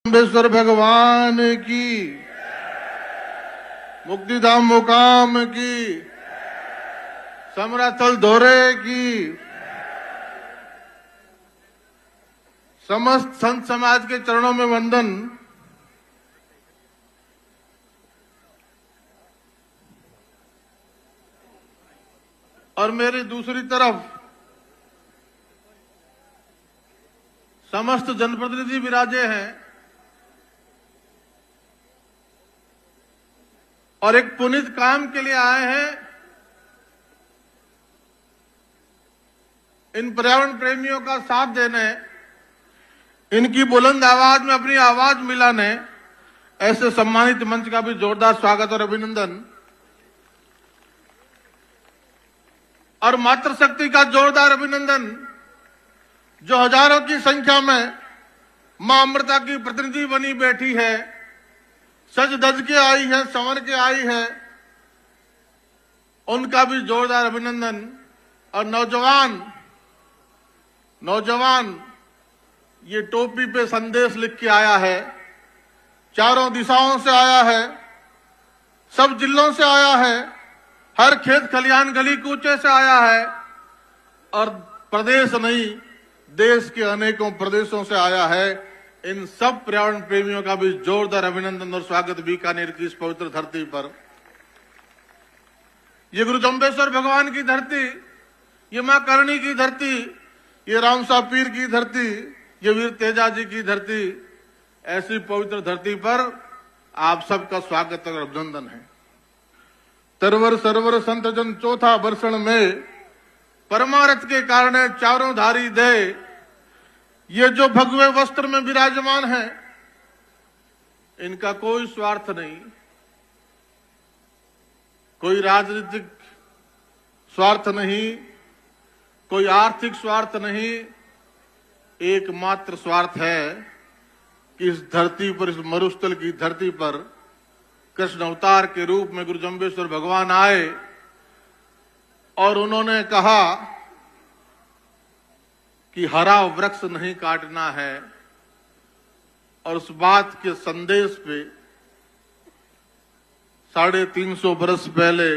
अम्बेश्वर भगवान की, मुक्तिधाम मुकाम की, समराथल धोरे की, समस्त संत समाज के चरणों में वंदन। और मेरी दूसरी तरफ समस्त जनप्रतिनिधि विराजे हैं और एक पुनीत काम के लिए आए हैं। इन पर्यावरण प्रेमियों का साथ देने, इनकी बुलंद आवाज में अपनी आवाज मिलाने, ऐसे सम्मानित मंच का भी जोरदार स्वागत और अभिनंदन। और मातृशक्ति का जोरदार अभिनंदन, जो हजारों की संख्या में मां अमृता की प्रतिनिधि बनी बैठी है, सज धज के आई है, संवर के आई है, उनका भी जोरदार अभिनंदन। और नौजवान ये टोपी पे संदेश लिख के आया है, चारों दिशाओं से आया है, सब जिलों से आया है, हर खेत खलियान गली कूचे से आया है और प्रदेश नहीं देश के अनेकों प्रदेशों से आया है। इन सब पर्यावरण प्रेमियों का भी जोरदार अभिनंदन और स्वागत बीकानेर की इस पवित्र धरती पर। ये गुरु जम्बेश्वर भगवान की धरती, ये मां करणी की धरती, ये रामसा पीर की धरती, ये वीर तेजा जी की धरती, ऐसी पवित्र धरती पर आप सबका स्वागत और अभिनंदन है। तरवर सरवर संत जन चौथा वर्षण में, परमारथ के कारण चारों धारी दे। ये जो भगवे वस्त्र में विराजमान है, इनका कोई स्वार्थ नहीं, कोई राजनीतिक स्वार्थ नहीं, कोई आर्थिक स्वार्थ नहीं, एकमात्र स्वार्थ है कि इस धरती पर, इस मरुस्थल की धरती पर कृष्ण अवतार के रूप में गुरु जम्बेश्वर भगवान आए और उन्होंने कहा कि हरा वृक्ष नहीं काटना है। और उस बात के संदेश पे 350 वर्ष पहले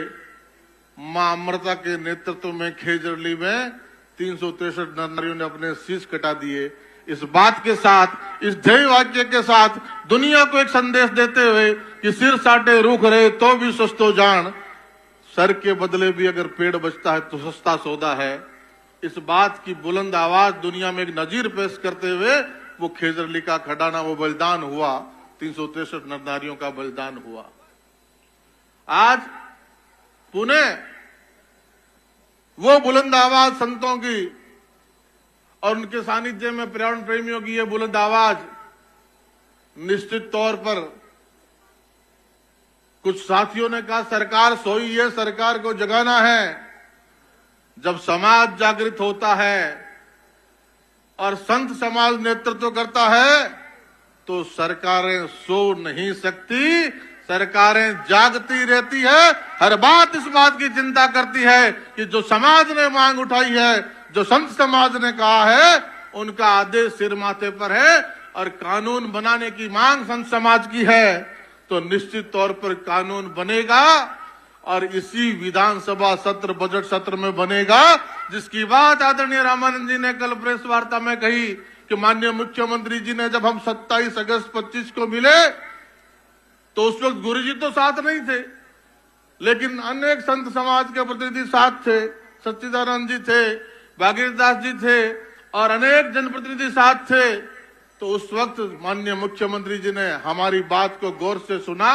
मां अमृता के नेतृत्व में खेजरली में 363 नर नारियों ने अपने शीश कटा दिए। इस बात के साथ, इस ध्येय वाक्य के साथ दुनिया को एक संदेश देते हुए कि सिर साटे रूख रहे तो भी सस्तो जान, सर के बदले भी अगर पेड़ बचता है तो सस्ता सौदा है। इस बात की बुलंद आवाज दुनिया में एक नजीर पेश करते हुए वो खेजरली का खडाना, वो बलिदान हुआ, 363 नर नारियों का बलिदान हुआ। आज पुनः वो बुलंद आवाज संतों की और उनके सानिध्य में पर्यावरण प्रेमियों की ये बुलंद आवाज निश्चित तौर पर, कुछ साथियों ने कहा सरकार सोई है, सरकार को जगाना है। जब समाज जागृत होता है और संत समाज नेतृत्व करता है तो सरकारें सो नहीं सकती, सरकारें जागती रहती है। हर बात इस बात की चिंता करती है कि जो समाज ने मांग उठाई है, जो संत समाज ने कहा है, उनका आदेश सिर माथे पर है और कानून बनाने की मांग संत समाज की है, तो निश्चित तौर पर कानून बनेगा और इसी विधानसभा सत्र, बजट सत्र में बनेगा, जिसकी बात आदरणीय रामानंद जी ने कल प्रेस वार्ता में कही कि माननीय मुख्यमंत्री जी ने जब हम 27 अगस्त 25 को मिले तो उस वक्त गुरु जी तो साथ नहीं थे, लेकिन अनेक संत समाज के प्रतिनिधि साथ थे, सच्चिदानंद जी थे, भागीरथ दास जी थे और अनेक जनप्रतिनिधि साथ थे। तो उस वक्त माननीय मुख्यमंत्री जी ने हमारी बात को गौर से सुना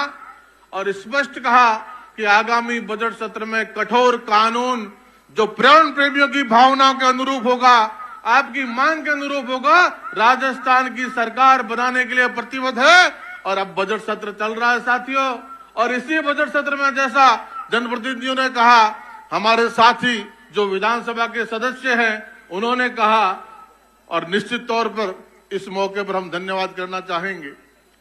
और स्पष्ट कहा कि आगामी बजट सत्र में कठोर कानून जो पर्यावरण प्रेमियों की भावनाओं के अनुरूप होगा, आपकी मांग के अनुरूप होगा, राजस्थान की सरकार बनाने के लिए प्रतिबद्ध है। और अब बजट सत्र चल रहा है साथियों, और इसी बजट सत्र में जैसा जनप्रतिनिधियों ने कहा, हमारे साथी जो विधानसभा के सदस्य हैं उन्होंने कहा, और निश्चित तौर पर इस मौके पर हम धन्यवाद करना चाहेंगे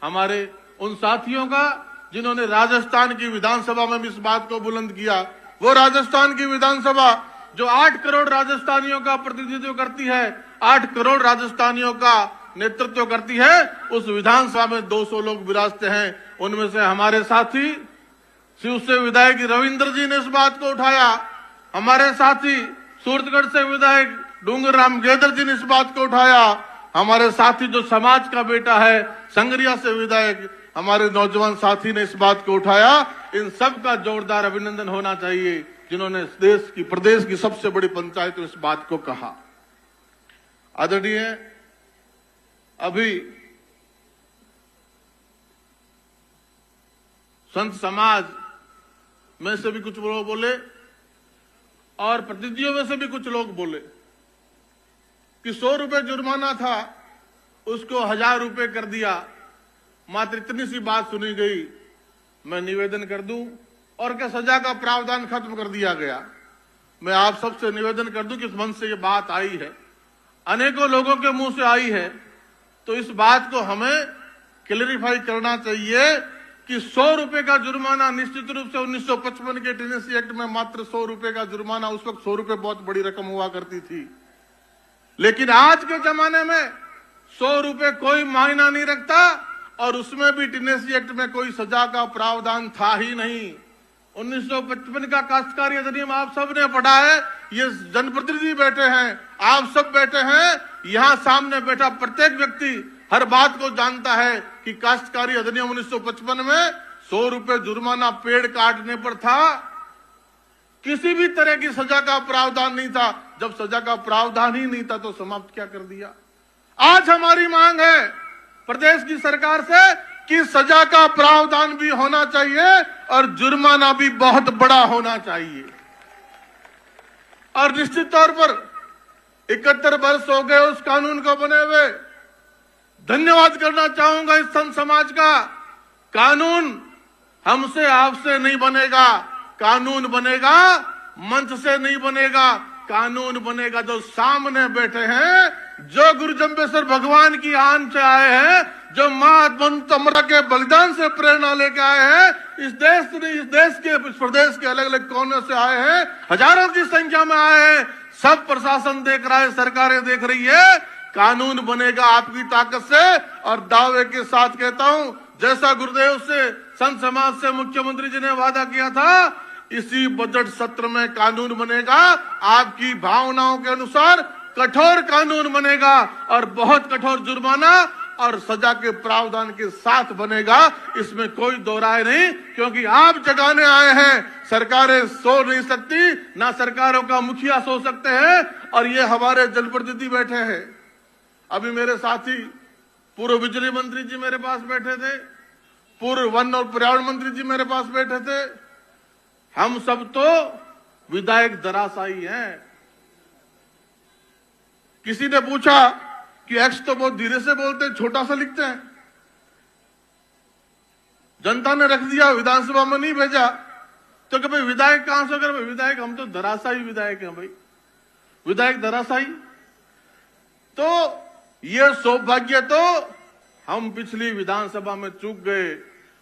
हमारे उन साथियों का जिन्होंने राजस्थान की विधानसभा में भी इस बात को बुलंद किया। वो राजस्थान की विधानसभा जो 8 करोड़ राजस्थानियों का प्रतिनिधित्व करती है, 8 करोड़ राजस्थानियों का नेतृत्व करती है, उस विधानसभा में 200 लोग विराजते हैं। उनमें से हमारे साथी शिव से विधायक रविंद्र जी ने इस बात को उठाया, हमारे साथी सूरतगढ़ से विधायक डूंगर राम गेदर जी ने इस बात को उठाया, हमारे साथी जो समाज का बेटा है संगरिया से विधायक हमारे नौजवान साथी ने इस बात को उठाया। इन सब का जोरदार अभिनंदन होना चाहिए जिन्होंने इस देश की प्रदेश की सबसे बड़ी पंचायत में इस बात को कहा। आदरणीय, अभी संत समाज में से भी कुछ लोग बोले और प्रतिनिधियों में से भी कुछ लोग बोले कि 100 रुपए जुर्माना था, उसको 1000 रुपए कर दिया। मात्र इतनी सी बात सुनी गई, मैं निवेदन कर दूं और क्या सजा का प्रावधान खत्म कर दिया गया। मैं आप सबसे निवेदन कर दूं कि इस मंच से ये बात आई है, अनेकों लोगों के मुंह से आई है, तो इस बात को हमें क्लैरिफाई करना चाहिए कि 100 रुपए का जुर्माना निश्चित रूप से 1955 के टेनेसी एक्ट में मात्र 100 रुपए का जुर्माना, उस वक्त 100 रुपए बहुत बड़ी रकम हुआ करती थी, लेकिन आज के जमाने में 100 रुपए कोई मायना नहीं रखता और उसमें भी टेनेसी एक्ट में कोई सजा का प्रावधान था ही नहीं। 1955 का काश्तकारी अधिनियम आप सब ने पढ़ा है, ये जनप्रतिनिधि बैठे हैं, आप सब बैठे हैं, यहां सामने बैठा प्रत्येक व्यक्ति हर बात को जानता है कि काश्तकारी अधिनियम 1955 में 100 रुपए जुर्माना पेड़ काटने पर था, किसी भी तरह की सजा का प्रावधान नहीं था। जब सजा का प्रावधान ही नहीं था तो समाप्त क्या कर दिया। आज हमारी मांग है प्रदेश की सरकार से कि सजा का प्रावधान भी होना चाहिए और जुर्माना भी बहुत बड़ा होना चाहिए। और निश्चित तौर पर 71 वर्ष हो गए उस कानून को बने हुए। धन्यवाद करना चाहूंगा इस संत समाज का। कानून हमसे आपसे नहीं बनेगा, कानून बनेगा मंच से नहीं बनेगा, कानून बनेगा जो सामने बैठे हैं, जो गुरु जम्बेश्वर भगवान की आन से आए हैं, जो मां अमृता के बलिदान से प्रेरणा लेके आए हैं, इस देश के इस प्रदेश के अलग अलग कोने से आए हैं, हजारों की संख्या में आए हैं। सब प्रशासन देख रहा है, सरकारें देख रही है, कानून बनेगा आपकी ताकत से। और दावे के साथ कहता हूं, जैसा गुरुदेव से संत समाज से मुख्यमंत्री जी ने वादा किया था, इसी बजट सत्र में कानून बनेगा, आपकी भावनाओं के अनुसार कठोर कानून बनेगा और बहुत कठोर जुर्माना और सजा के प्रावधान के साथ बनेगा। इसमें कोई दो राय नहीं, क्योंकि आप जगाने आए हैं। सरकारें सो नहीं सकती, ना सरकारों का मुखिया सो सकते हैं, और ये हमारे जनप्रतिनिधि बैठे हैं। अभी मेरे साथी पूर्व बिजली मंत्री जी मेरे पास बैठे थे, पूर्व वन और पर्यावरण मंत्री जी मेरे पास बैठे थे। हम सब तो विधायक धराशायी हैं। किसी ने पूछा कि एक्स तो बहुत धीरे से बोलते हैं, छोटा सा लिखते हैं। जनता ने रख दिया, विधानसभा में नहीं भेजा, तो कि भाई विधायक कहां से कर, विधायक हम तो धराशायी विधायक हैं भाई, विधायक धराशायी। तो ये सौभाग्य तो हम पिछली विधानसभा में चूक गए।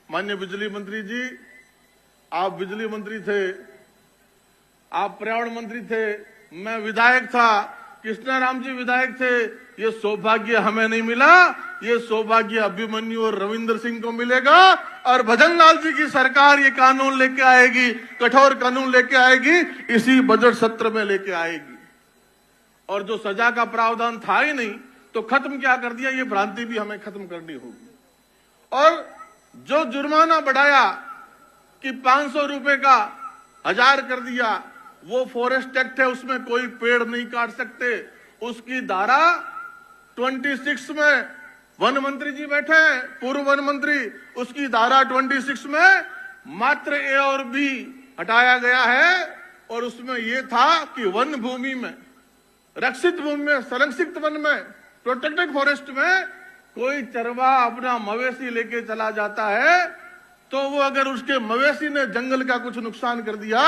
माननीय बिजली मंत्री जी, आप बिजली मंत्री थे, आप पर्यावरण मंत्री थे, मैं विधायक था, कृष्णाराम जी विधायक थे। ये सौभाग्य हमें नहीं मिला, ये सौभाग्य अभिमन्यु और रविंद्र सिंह को मिलेगा। और भजन लाल जी की सरकार ये कानून लेके आएगी, कठोर कानून लेके आएगी, इसी बजट सत्र में लेके आएगी। और जो सजा का प्रावधान था ही नहीं, तो खत्म क्या कर दिया, ये भ्रांति भी हमें खत्म करनी होगी। और जो जुर्माना बढ़ाया कि 500 रुपए का 1000 कर दिया, वो फॉरेस्ट एक्ट है, उसमें कोई पेड़ नहीं काट सकते। उसकी धारा 26 में वन मंत्री जी बैठे हैं, पूर्व वन मंत्री, उसकी धारा 26 में मात्र ए और बी हटाया गया है। और उसमें यह था कि वन भूमि में, रक्षित भूमि में, संरक्षित वन में, प्रोटेक्टेड फॉरेस्ट में कोई चरवाहा अपना मवेशी लेके चला जाता है, तो वो अगर उसके मवेशी ने जंगल का कुछ नुकसान कर दिया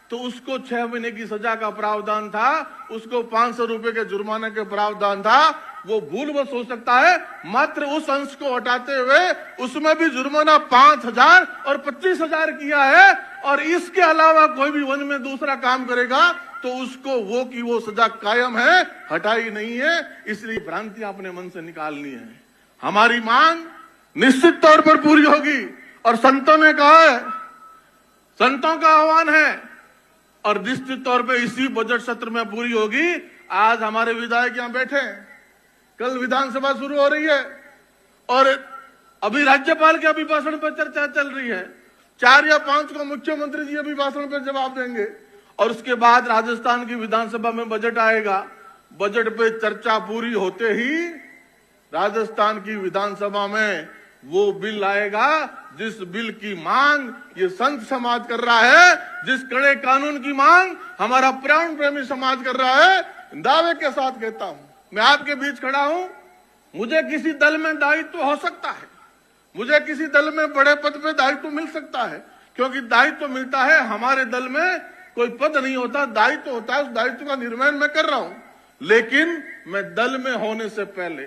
तो उसको 6 महीने की सजा का प्रावधान था, उसको 500 रुपए के जुर्माने के प्रावधान था। वो भूलवश हो सकता है, मात्र उस अंश को हटाते हुए उसमें भी जुर्माना 5,000 और 25,000 किया है। और इसके अलावा कोई भी वन में दूसरा काम करेगा तो उसको वो की वो सजा कायम है, हटाई नहीं है। इसलिए भ्रांतियां अपने मन से निकालनी है। हमारी मांग निश्चित तौर पर पूरी होगी और संतों ने कहा है, संतों का आह्वान है और निश्चित तौर पे इसी बजट सत्र में पूरी होगी। आज हमारे विधायक यहां बैठे हैं, कल विधानसभा शुरू हो रही है और अभी राज्यपाल के अभिभाषण पर चर्चा चल रही है। 4 या 5 को मुख्यमंत्री जी अभिभाषण पर जवाब देंगे और उसके बाद राजस्थान की विधानसभा में बजट आएगा। बजट पे चर्चा पूरी होते ही राजस्थान की विधानसभा में वो बिल आएगा जिस बिल की मांग ये संत समाज कर रहा है, जिस कड़े कानून की मांग हमारा पर्यावरण प्रेमी समाज कर रहा है। दावे के साथ कहता हूं, मैं आपके बीच खड़ा हूं, मुझे किसी दल में दायित्व हो सकता है, मुझे किसी दल में बड़े पद पे दायित्व मिल सकता है, क्योंकि दायित्व मिलता है। हमारे दल में कोई पद नहीं होता, दायित्व होता है। उस दायित्व का निर्वहन मैं कर रहा हूं, लेकिन मैं दल में होने से पहले,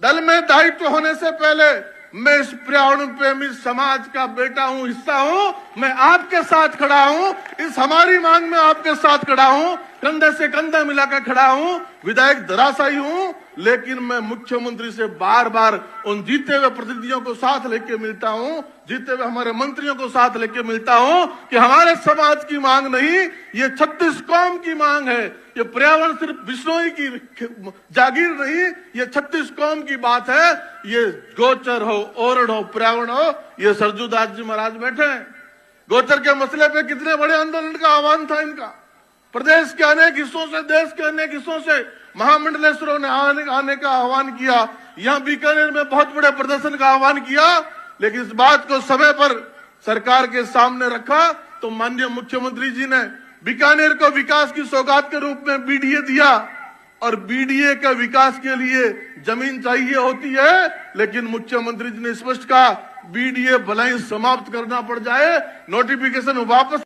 दल में दायित्व होने से पहले मैं इस पर्यावरण प्रेमी समाज का बेटा हूं, हिस्सा हूं। मैं आपके साथ खड़ा हूं, इस हमारी मांग में आपके साथ खड़ा हूं, कंधे से कंधा मिलाकर खड़ा हूं। विधायक धराशायी हूं, लेकिन मैं मुख्यमंत्री से बार बार उन जीते हुए प्रतिनिधियों को साथ लेके मिलता हूं, जीते हुए हमारे मंत्रियों को साथ लेके मिलता हूं कि हमारे समाज की मांग नहीं, ये 36 कौम की मांग है। ये पर्यावरण सिर्फ बिश्नोई की जागीर नहीं, ये 36 कौम की बात है। ये गोचर हो, ओरड हो, पर्यावरण हो, ये सरजू दास जी महाराज बैठे हैं। गोचर के मसले पे कितने बड़े आंदोलन का आह्वान था इनका। प्रदेश के अनेक हिस्सों से, देश के अनेक हिस्सों से महामंडलेश्वरों ने आने का आह्वान किया। यहाँ बीकानेर में बहुत बड़े प्रदर्शन का आह्वान किया, लेकिन इस बात को समय पर सरकार के सामने रखा तो माननीय मुख्यमंत्री जी ने बीकानेर को विकास की सौगात के रूप में बीडीए दिया। और बीडीए के विकास के लिए जमीन चाहिए होती है, लेकिन मुख्यमंत्री जी ने स्पष्ट कहा बीडीए भले ही समाप्त करना पड़ जाए, नोटिफिकेशन वापस